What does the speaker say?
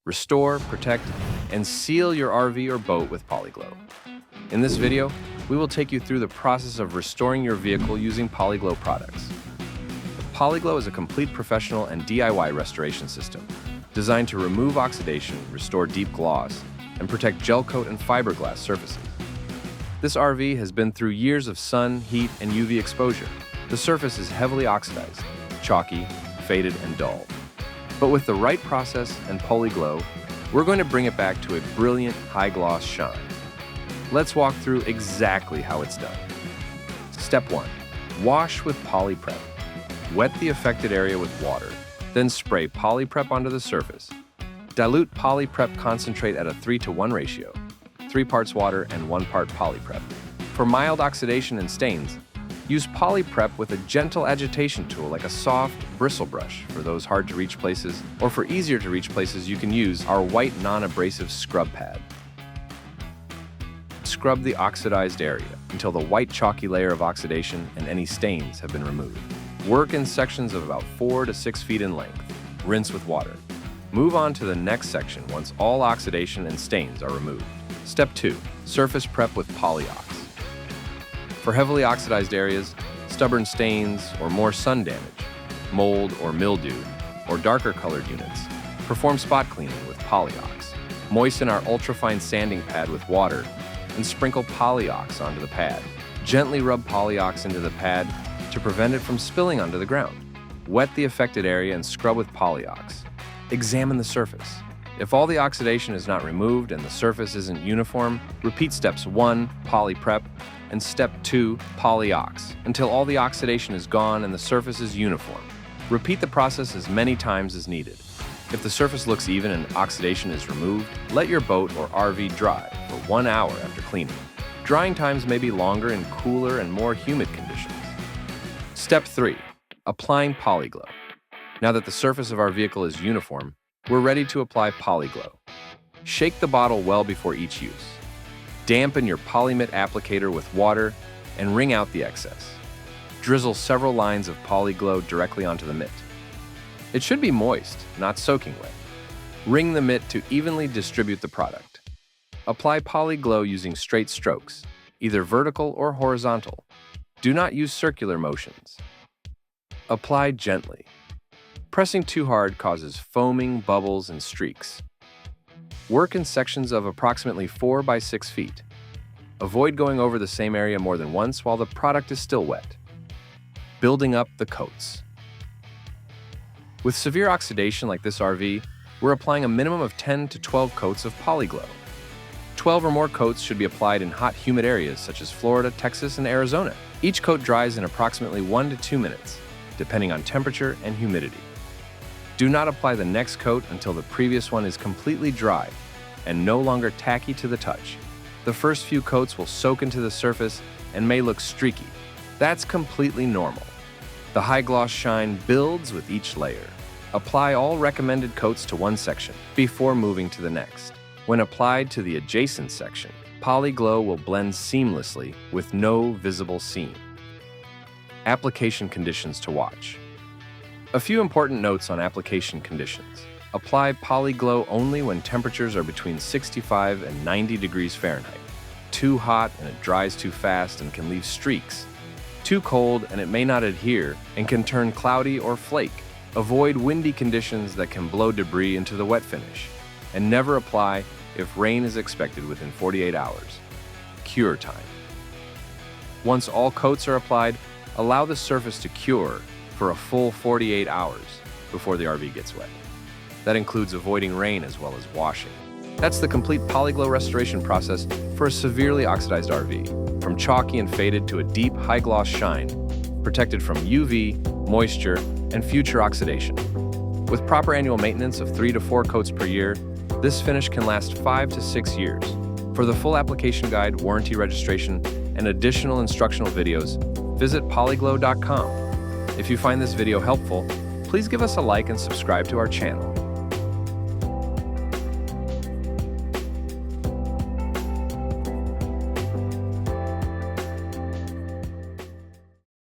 restore, protect, and seal your RV or boat with PoliGlow. In this video, we will take you through the process of restoring your vehicle using PoliGlow products. PoliGlow is a complete professional and DIY restoration system designed to remove oxidation, restore deep gloss, and protect gel coat and fiberglass surfaces. This RV has been through years of sun, heat, and UV exposure. The surface is heavily oxidized, chalky, faded, and dull. But with the right process and PoliGlow, we're going to bring it back to a brilliant high-gloss shine. Let's walk through exactly how it's done. Step 1. Wash with Poli Prep. Wet the affected area with water, then spray Poli Prep onto the surface. Dilute Poli Prep concentrate at a 3:1 ratio, 3 parts water and 1 part Poli Prep. For mild oxidation and stains, use Poli Prep with a gentle agitation tool like a soft bristle brush for those hard-to-reach places, or for easier-to-reach places you can use our white non-abrasive scrub pad. Scrub the oxidized area until the white chalky layer of oxidation and any stains have been removed. Work in sections of about 4 to 6 feet in length. Rinse with water. Move on to the next section once all oxidation and stains are removed. Step 2. Surface prep with PoliOx. For heavily oxidized areas, stubborn stains, or more sun damage, mold or mildew, or darker colored units, perform spot cleaning with PoliOx. Moisten our ultrafine sanding pad with water and sprinkle PoliOx onto the pad. Gently rub PoliOx into the pad to prevent it from spilling onto the ground. Wet the affected area and scrub with PoliOx. Examine the surface. If all the oxidation is not removed and the surface isn't uniform, repeat steps 1, Poli Prep, and step 2, PoliOx, until all the oxidation is gone and the surface is uniform. Repeat the process as many times as needed. If the surface looks even and oxidation is removed, let your boat or RV dry for 1 hour after cleaning. Drying times may be longer in cooler and more humid conditions. Step 3. Applying PoliGlow. Now that the surface of our vehicle is uniform, we're ready to apply PoliGlow. Shake the bottle well before each use. Dampen your Polymit applicator with water and wring out the excess. Drizzle several lines of PoliGlow directly onto the mitt. It should be moist, not soaking wet. Wring the mitt to evenly distribute the product. Apply PoliGlow using straight strokes, either vertical or horizontal. Do not use circular motions. Apply gently. Pressing too hard causes foaming, bubbles, and streaks. Work in sections of approximately 4 by 6 feet. Avoid going over the same area more than once while the product is still wet. Building up the coats. With severe oxidation like this RV, we're applying a minimum of 10 to 12 coats of PoliGlow. 12 or more coats should be applied in hot, humid areas such as Florida, Texas, and Arizona. Each coat dries in approximately 1 to 2 minutes, depending on temperature and humidity. Do not apply the next coat until the previous one is completely dry and no longer tacky to the touch. The first few coats will soak into the surface and may look streaky. That's completely normal. The high gloss shine builds with each layer. Apply all recommended coats to one section before moving to the next. When applied to the adjacent section, PoliGlow will blend seamlessly with no visible seam. Application conditions to watch. A few important notes on application conditions. Apply PoliGlow only when temperatures are between 65 and 90 degrees Fahrenheit. Too hot and it dries too fast and can leave streaks. Too cold and it may not adhere and can turn cloudy or flake. Avoid windy conditions that can blow debris into the wet finish. And never apply if rain is expected within 48 hours. Cure time. Once all coats are applied, allow the surface to cure for a full 48 hours before the RV gets wet. That includes avoiding rain as well as washing. That's the complete PoliGlow restoration process for a severely oxidized RV, from chalky and faded to a deep, high-gloss shine, protected from UV, moisture, and future oxidation. With proper annual maintenance of 3 to 4 coats per year, this finish can last 5 to 6 years. For the full application guide, warranty registration, and additional instructional videos, visit PoliGlow.com. If you find this video helpful, please give us a like and subscribe to our channel.